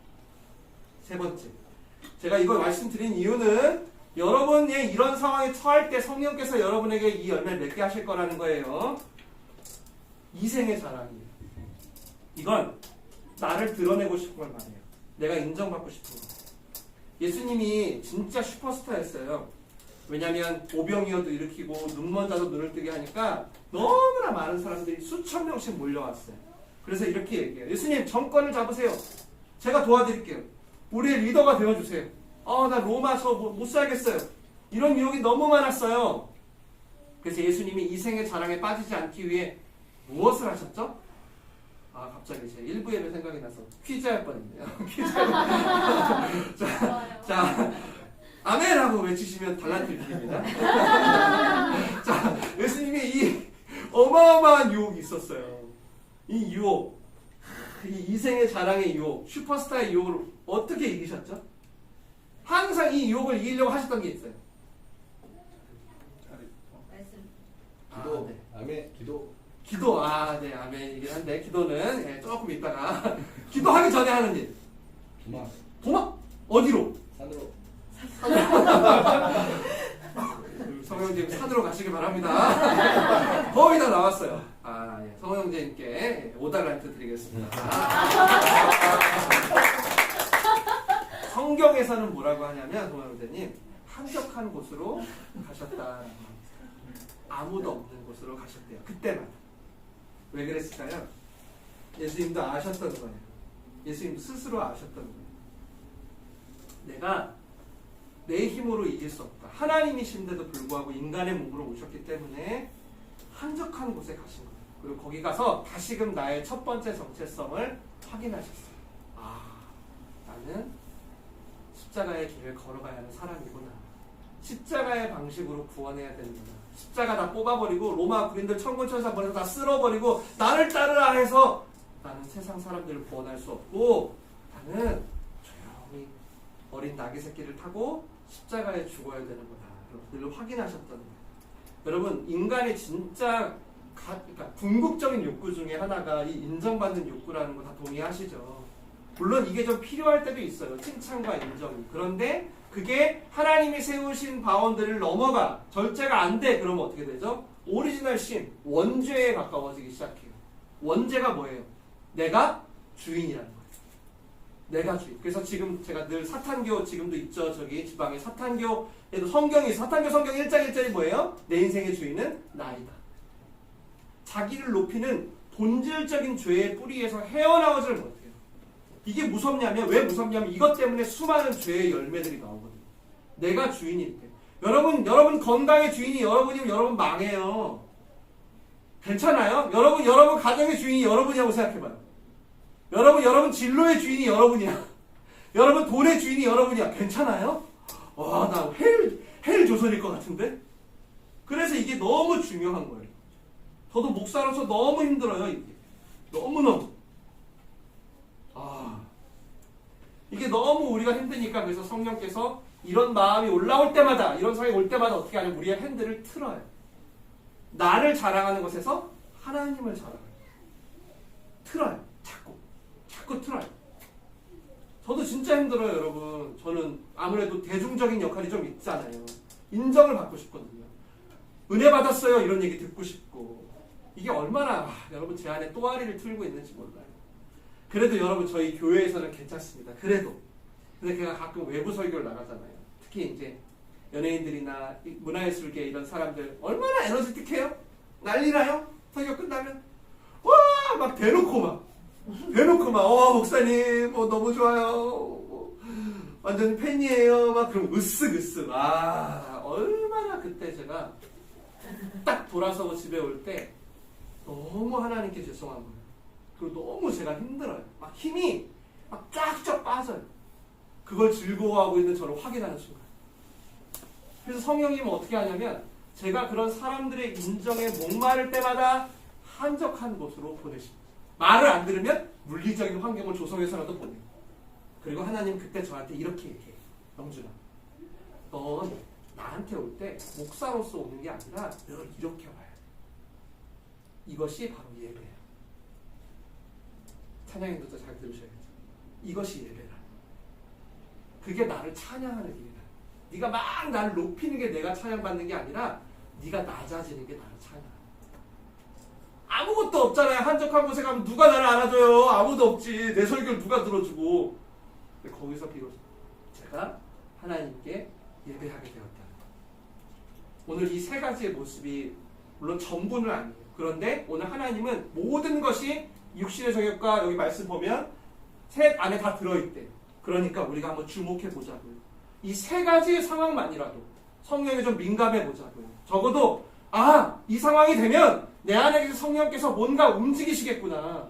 세 번째, 제가 이걸 말씀드린 이유는 여러분의 이런 상황에 처할 때 성령께서 여러분에게 이 열매를 맺게 하실 거라는 거예요. 이생의 자랑이에요. 이건 나를 드러내고 싶은 걸 말해요. 내가 인정받고 싶은 거. 예수님이 진짜 슈퍼스타였어요. 왜냐하면 오병이어도 일으키고 눈먼 자도 눈을 뜨게 하니까 너무나 많은 사람들이 수천 명씩 몰려왔어요. 그래서 이렇게 얘기해요. 예수님 정권을 잡으세요. 제가 도와드릴게요. 우리의 리더가 되어주세요. 나 로마서 못 살겠어요. 이런 유혹이 너무 많았어요. 그래서 예수님이 이 생의 자랑에 빠지지 않기 위해 무엇을 하셨죠? 갑자기 제 1부 예배 생각이 나서 퀴즈 할 뻔했네요. 퀴즈. 자, 아멘하고 외치시면 달란트 드립니다. 자, 예수님이 이 어마어마한 유혹이 있었어요. 이 유혹, 이 생의 자랑의 유혹, 슈퍼스타의 유혹을 어떻게 이기셨죠? 항상 이 유혹을 이기려고 하셨던 게 있어요. 기도, 네. 아멘, 기도. 기도, 네, 아멘이긴 한데, 기도는 조금 있다가, 기도하기 전에 하는 일. 도막? 어디로? 산으로. 성형제님 산으로 가시길 바랍니다. 거의 다 나왔어요. 예. 성형제님께 5달란트 드리겠습니다. 성경에서는 뭐라고 하냐면, 성형제님, 한적한 곳으로 가셨다. 아무도 없는 곳으로 가셨대요. 그때만. 왜 그랬을까요? 예수님도 아셨던 거예요. 예수님도 스스로 아셨던 거예요. 내가 내 힘으로 이길 수 없다. 하나님이신데도 불구하고 인간의 몸으로 오셨기 때문에 한적한 곳에 가신 거예요. 그리고 거기 가서 다시금 나의 첫 번째 정체성을 확인하셨어요. 나는 십자가의 길을 걸어가야 하는 사람이구나. 십자가의 방식으로 구원해야 되는구나. 십자가 다 뽑아버리고 로마 군인들 천군천사 보내서 다 쓸어버리고 나를 따르라 해서 나는 세상 사람들을 구원할 수 없고 나는 조용히 어린 나귀 새끼를 타고 십자가에 죽어야 되는구나. 여러분들 확인하셨던 거예요. 여러분 인간의 진짜 그러니까 궁극적인 욕구 중에 하나가 이 인정받는 욕구라는 거 다 동의하시죠? 물론 이게 좀 필요할 때도 있어요. 칭찬과 인정이. 그런데 그게 하나님이 세우신 바운드를 넘어가 절제가 안 돼. 그러면 어떻게 되죠? 오리지널 신, 원죄에 가까워지기 시작해요. 원죄가 뭐예요? 내가 주인이라는 거예요. 내가 주인. 그래서 지금 제가 늘 사탄교 지금도 있죠. 저기 지방에 사탄교에도 성경이 사탄교 성경 1장 1절이 뭐예요? 내 인생의 주인은 나이다. 자기를 높이는 본질적인 죄의 뿌리에서 헤어나오지를 못해요. 이게 무섭냐면 왜 무섭냐면 이것 때문에 수많은 죄의 열매들이 나오거든요. 내가 주인일 때. 여러분 건강의 주인이 여러분이면 여러분 망해요. 괜찮아요? 여러분 가정의 주인이 여러분이라고 생각해봐요. 여러분 진로의 주인이 여러분이야. 여러분 돈의 주인이 여러분이야. 괜찮아요? 나 헬 조선일 것 같은데? 그래서 이게 너무 중요한 거예요. 저도 목사로서 너무 힘들어요. 이게 너무너무. 이게 너무 우리가 힘드니까 그래서 성령께서 이런 마음이 올라올 때마다 이런 상황이 올 때마다 어떻게 하냐면 우리의 핸들을 틀어요. 나를 자랑하는 것에서 하나님을 자랑해요. 틀어요. 자꾸 틀어요. 저도 진짜 힘들어요, 여러분. 저는 아무래도 대중적인 역할이 좀 있잖아요. 인정을 받고 싶거든요. 은혜 받았어요, 이런 얘기 듣고 싶고. 이게 얼마나 여러분 제 안에 또아리를 틀고 있는지 몰라요. 그래도 여러분 저희 교회에서는 괜찮습니다. 그래도. 근데 제가 가끔 외부 설교를 나가잖아요. 특히 이제 연예인들이나 문화예술계 이런 사람들 얼마나 에너지틱해요? 난리나요? 설교 끝나면 막 대놓고 막 목사님 너무 좋아요. 완전 팬이에요. 막 그럼 으쓱 얼마나 그때 제가 딱 돌아서고 집에 올 때 너무 하나님께 죄송한 거예요. 그리고 너무 제가 힘들어요. 막 힘이 막 쫙쫙 빠져요. 그걸 즐거워하고 있는 저를 확인하는 순간. 그래서 성령님은 어떻게 하냐면 제가 그런 사람들의 인정에 목마를 때마다 한적한 곳으로 보내십니다. 말을 안 들으면 물리적인 환경을 조성해서라도 보내요. 그리고 하나님 그때 저한테 이렇게 얘기해요. 영준아, 넌 나한테 올 때 목사로서 오는 게 아니라 늘 이렇게 와요. 이것이 바로 예배예요. 찬양인도 잘 들으셔야죠. 이것이 예배라. 그게 나를 찬양하는 일이다. 네가 막 나를 높이는 게 내가 찬양받는 게 아니라 네가 낮아지는 게 나를 찬양하는. 아무것도 없잖아요. 한적한 곳에 가면 누가 나를 안아줘요. 아무도 없지. 내 설교를 누가 들어주고. 근데 거기서 비로소 제가 하나님께 예배하게 되었다. 오늘 이 세 가지의 모습이 물론 전부는 아니에요. 그런데 오늘 하나님은 모든 것이 육신의 정욕과 여기 말씀 보면 셋 안에 다 들어있대요. 그러니까 우리가 한번 주목해 보자고요. 이 세 가지의 상황만이라도 성령에 좀 민감해 보자고요. 적어도 이 상황이 되면 내 안에 성령께서 뭔가 움직이시겠구나.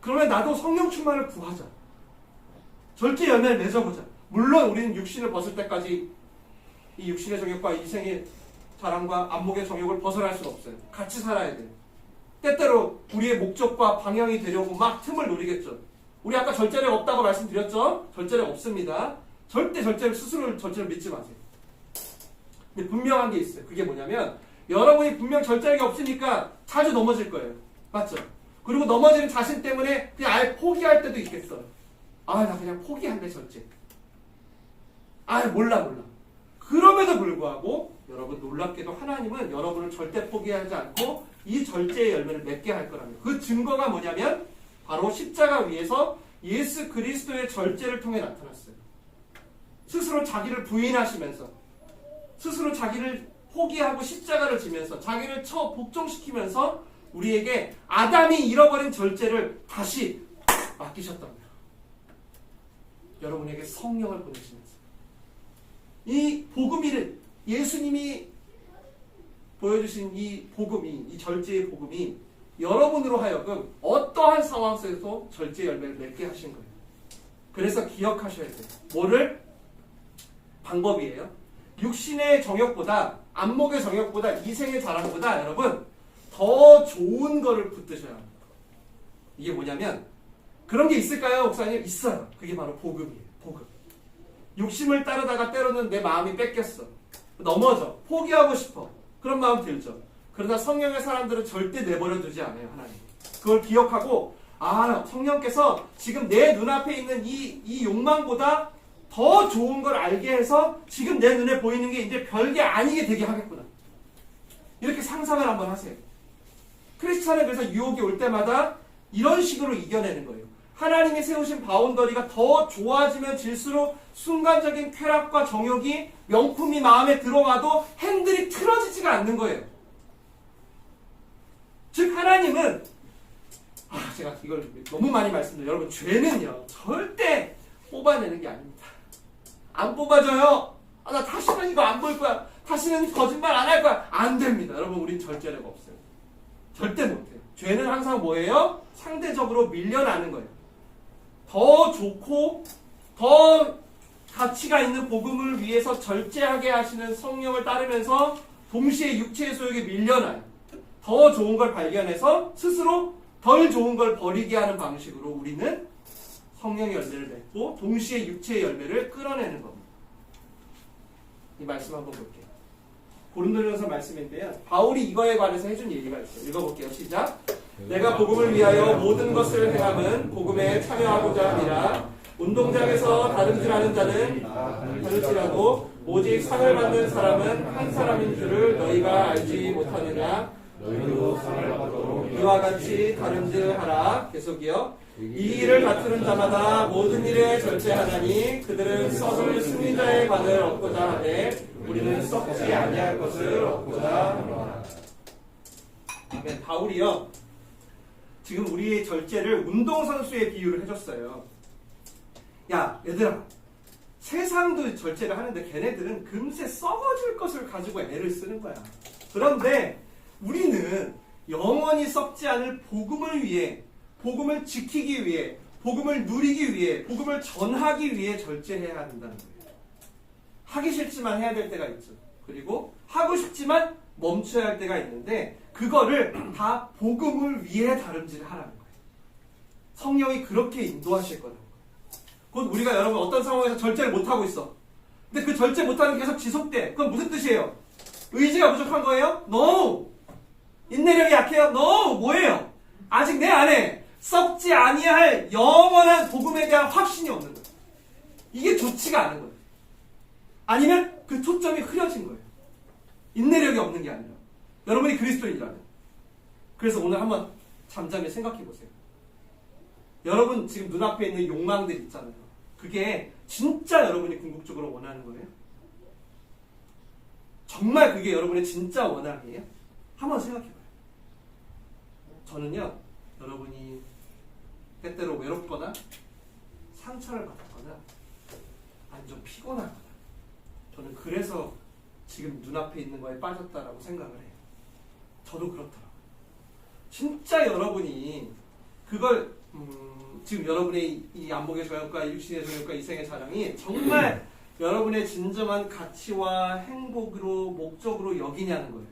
그러면 나도 성령 충만을 구하자. 절제 열매를 맺어보자. 물론 우리는 육신을 벗을 때까지 이 육신의 정욕과 이생의 자랑과 안목의 정욕을 벗어날 수는 없어요. 같이 살아야 돼요. 때때로 우리의 목적과 방향이 되려고 막 틈을 노리겠죠. 우리 아까 절제력 없다고 말씀드렸죠? 절제력 없습니다. 절대 스스로 절제를 믿지 마세요. 근데 분명한 게 있어요. 그게 뭐냐면 여러분이 분명 절제력이 없으니까 자주 넘어질 거예요. 맞죠? 그리고 넘어지는 자신 때문에 그냥 아예 포기할 때도 있겠어요. 나 그냥 포기한대 절제. 몰라. 그럼에도 불구하고 여러분 놀랍게도 하나님은 여러분을 절대 포기하지 않고 이 절제의 열매를 맺게 할 거라는 거예요. 그 증거가 뭐냐면 바로 십자가 위에서 예수 그리스도의 절제를 통해 나타났어요. 스스로 자기를 부인하시면서 스스로 자기를 포기하고 십자가를 지면서 자기를 복종시키면서 우리에게 아담이 잃어버린 절제를 다시 맡기셨던 거예요. 여러분에게 성령을 보내시면서 이 복음이 예수님이 보여주신 이 복음이 이 절제의 복음이 여러분으로 하여금 어떠한 상황 속에서 절제 열매를 맺게 하신 거예요. 그래서 기억하셔야 돼요. 뭐를? 방법이에요. 육신의 정욕보다 안목의 정욕보다 이생의 자랑보다 여러분 더 좋은 거를 붙드셔야 합니다. 이게 뭐냐면 그런 게 있을까요, 목사님? 있어요. 그게 바로 복음이에요. 복음. 욕심을 따르다가 때로는 내 마음이 뺏겼어. 넘어져. 포기하고 싶어. 그런 마음 들죠. 그러나 성령의 사람들은 절대 내버려 두지 않아요. 하나님. 그걸 기억하고 성령께서 지금 내 눈앞에 있는 이 욕망보다 더 좋은 걸 알게 해서 지금 내 눈에 보이는 게 이제 별게 아니게 되게 하겠구나. 이렇게 상상을 한번 하세요. 크리스찬은 그래서 유혹이 올 때마다 이런 식으로 이겨내는 거예요. 하나님이 세우신 바운더리가 더 좋아지면 질수록 순간적인 쾌락과 정욕이 명품이 마음에 들어와도 핸들이 틀어지지가 않는 거예요. 즉 하나님은 제가 이걸 너무 많이 말씀드려요. 여러분 죄는요 절대 뽑아내는 게 아닙니다. 안 뽑아줘요. 나 다시는 이거 안 볼 거야. 다시는 거짓말 안 할 거야. 안 됩니다. 여러분 우린 절제력 없어요. 절대 못해요. 죄는 항상 뭐예요? 상대적으로 밀려나는 거예요. 더 좋고 더 가치가 있는 복음을 위해서 절제하게 하시는 성령을 따르면서 동시에 육체의 소욕에 밀려나요. 더 좋은 걸 발견해서 스스로 덜 좋은 걸 버리게 하는 방식으로 우리는 성령의 열매를 맺고 동시에 육체의 열매를 끌어내는 겁니다. 이 말씀 한번 볼게요. 고린도전서 말씀인데요. 바울이 이거에 관해서 해준 얘기가 있어요. 읽어볼게요. 시작. 내가 복음을 위하여 모든 것을 행함은 복음에 참여하고자 함이라. 운동장에서 다름질하는 자는 다름질하고 오직 상을 받는 사람은 한 사람인 줄을 너희가 알지 못하느냐. 너희도 상을 받도록 이와 같이 다름질하라. 계속이요. 이 일을 다투는 자마다 모든 일에 절제하나니 그들은 썩을 승리자의 관을 얻고자 하되 우리는 썩지 아니할 것을 얻고자 하노라. 아멘. 바울이요 지금 우리의 절제를 운동선수의 비유를 해줬어요. 야 얘들아 세상도 절제를 하는데 걔네들은 금세 썩어질 것을 가지고 애를 쓰는 거야. 그런데 우리는 영원히 썩지 않을 복음을 위해, 복음을 지키기 위해, 복음을 누리기 위해, 복음을 전하기 위해 절제해야 한다는 거예요. 하기 싫지만 해야 될 때가 있죠. 그리고 하고 싶지만 멈춰야 할 때가 있는데 그거를 다 복음을 위해 다름질하라는 거예요. 성령이 그렇게 인도하실 거라는 거예요. 곧 우리가 여러분 어떤 상황에서 절제를 못하고 있어. 근데 그 절제 못하는 게 계속 지속돼. 그건 무슨 뜻이에요? 의지가 부족한 거예요? No! 인내력이 약해요? No! 뭐예요? 아직 내 안에 썩지 아니할 영원한 복음에 대한 확신이 없는 거예요. 이게 좋지가 않은 거예요. 아니면 그 초점이 흐려진 거예요. 인내력이 없는 게 아니라 여러분이 그리스도인이라면. 그래서 오늘 한번 잠잠히 생각해 보세요. 여러분 지금 눈앞에 있는 욕망들 있잖아요. 그게 진짜 여러분이 궁극적으로 원하는 거예요? 정말 그게 여러분의 진짜 원함이에요? 한번 생각해봐요. 저는요, 여러분이 때때로 외롭거나 상처를 받았거나 아니 좀 피곤하거나 저는 그래서 지금 눈앞에 있는 거에 빠졌다라고 생각을 해요. 저도 그렇더라고요. 진짜 여러분이 그걸 지금 여러분의 이 안목의 정욕과 육신의 정욕과 이생의 자랑이 정말 여러분의 진정한 가치와 행복으로 목적으로 여기냐는 거예요.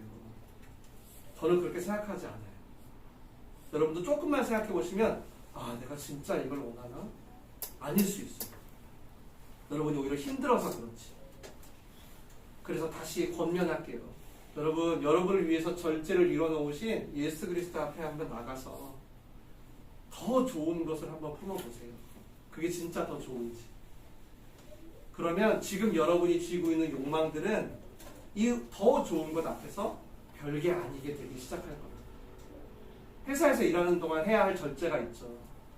저는 그렇게 생각하지 않아요. 여러분도 조금만 생각해 보시면 아 내가 진짜 이걸 원하나? 아닐 수 있어요. 여러분이 오히려 힘들어서 그렇지. 그래서 다시 권면할게요. 여러분, 여러분을 위해서 절제를 이뤄놓으신 예수 그리스도 앞에 한번 나가서 더 좋은 것을 한번 품어보세요. 그게 진짜 더 좋은지. 그러면 지금 여러분이 쥐고 있는 욕망들은 이 더 좋은 것 앞에서 별게 아니게 되기 시작할 겁니다. 회사에서 일하는 동안 해야 할 절제가 있죠.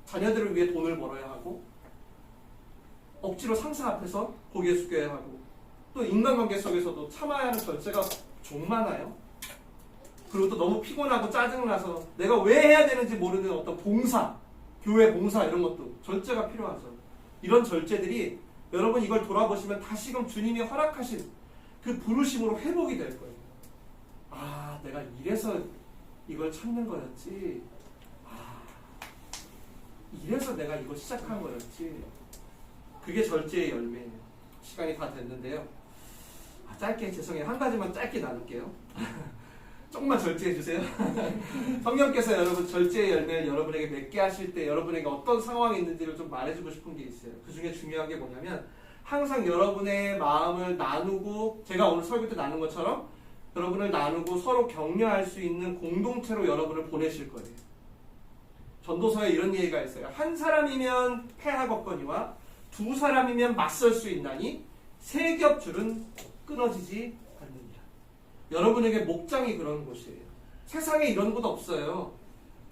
자녀들을 위해 돈을 벌어야 하고 억지로 상사 앞에서 고개 숙여야 하고 또 인간관계 속에서도 참아야 하는 절제가 좀 많아요. 그리고 또 너무 피곤하고 짜증나서 내가 왜 해야 되는지 모르는 어떤 봉사, 교회 봉사 이런 것도 절제가 필요하죠. 이런 절제들이 여러분 이걸 돌아보시면 다시금 주님이 허락하신 그 부르심으로 회복이 될 거예요. 아, 내가 이래서 이걸 찾는 거였지. 아, 이래서 내가 이거 시작한 거였지. 그게 절제의 열매예요. 시간이 다 됐는데요. 짧게 죄송해요. 한 가지만 짧게 나눌게요. 조금만 절제해 주세요. 성령께서 여러분 절제의 열매를 여러분에게 맺게 하실 때 여러분에게 어떤 상황이 있는지를 좀 말해주고 싶은 게 있어요. 그 중에 중요한 게 뭐냐면 항상 여러분의 마음을 나누고 제가 오늘 설교 때 나눈 것처럼 여러분을 나누고 서로 격려할 수 있는 공동체로 여러분을 보내실 거예요. 전도서에 이런 얘기가 있어요. 한 사람이면 패하겠거니와 두 사람이면 맞설 수 있나니 세 겹줄은 끊어지지 않느니라. 여러분에게 목장이 그런 곳이에요. 세상에 이런 곳 없어요.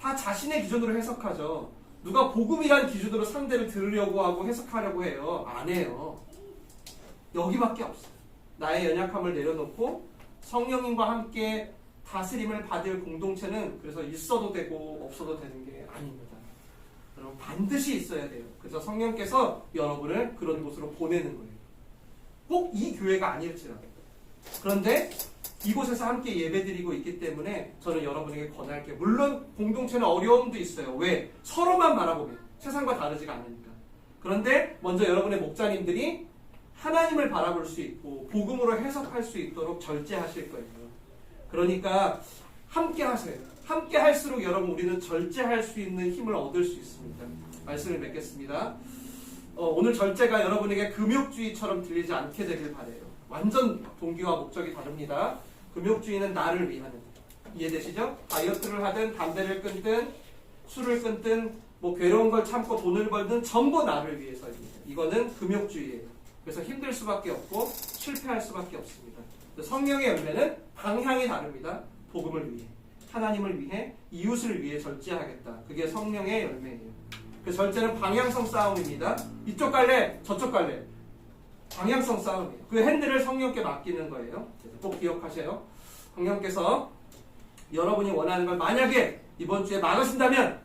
다 자신의 기준으로 해석하죠. 누가 복음이란 기준으로 상대를 들으려고 하고 해석하려고 해요. 안 해요. 여기밖에 없어요. 나의 연약함을 내려놓고 성령님과 함께 다스림을 받을 공동체는 그래서 있어도 되고 없어도 되는 게 아닙니다. 여러분 반드시 있어야 돼요. 그래서 성령께서 여러분을 그런 곳으로 보내는 거예요. 꼭 이 교회가 아닐지라도. 그런데 이곳에서 함께 예배드리고 있기 때문에 저는 여러분에게 권할게요. 물론 공동체는 어려움도 있어요. 왜? 서로만 바라보면 세상과 다르지가 않으니까. 그런데 먼저 여러분의 목자님들이 하나님을 바라볼 수 있고 복음으로 해석할 수 있도록 절제하실 거예요. 그러니까 함께 하세요. 함께 할수록 여러분 우리는 절제할 수 있는 힘을 얻을 수 있습니다. 말씀을 맺겠습니다. 오늘 절제가 여러분에게 금욕주의처럼 들리지 않게 되길 바라요. 완전 동기와 목적이 다릅니다. 금욕주의는 나를 위하는, 이해되시죠? 다이어트를 하든 담배를 끊든 술을 끊든 뭐 괴로운 걸 참고 돈을 벌든 전부 나를 위해서입니다. 이거는 금욕주의예요. 그래서 힘들 수밖에 없고 실패할 수밖에 없습니다. 성령의 열매는 방향이 다릅니다. 복음을 위해, 하나님을 위해, 이웃을 위해 절제하겠다. 그게 성령의 열매예요. 그 절제는 방향성 싸움입니다. 이쪽 갈래, 저쪽 갈래. 방향성 싸움이에요. 그 핸들을 성령께 맡기는 거예요. 꼭 기억하세요. 성령께서 여러분이 원하는 걸 만약에 이번 주에 막으신다면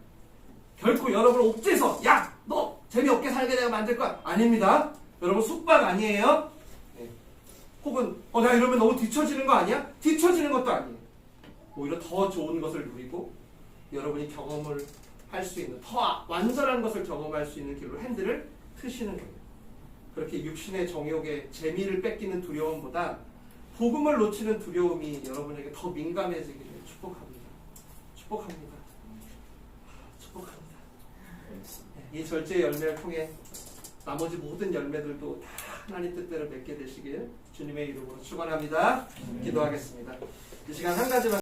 결코 여러분을 옥죄서 야! 너 재미없게 살게 내가 만들 거야. 아닙니다. 여러분 숙박 아니에요. 네. 혹은 나 이러면 너무 뒤처지는 거 아니야? 뒤처지는 것도 아니에요. 오히려 더 좋은 것을 누리고 여러분이 경험을 할 수 있는 더 완전한 것을 경험할 수 있는 길로 핸들을 트시는 거예요. 그렇게 육신의 정욕에 재미를 뺏기는 두려움보다 복음을 놓치는 두려움이 여러분에게 더 민감해지기를 축복합니다. 축복합니다. 축복합니다. 이 절제의 열매를 통해 나머지 모든 열매들도 다 하나님 뜻대로 맺게 되시길 주님의 이름으로 축원합니다. 기도하겠습니다. 이 시간 한 가지만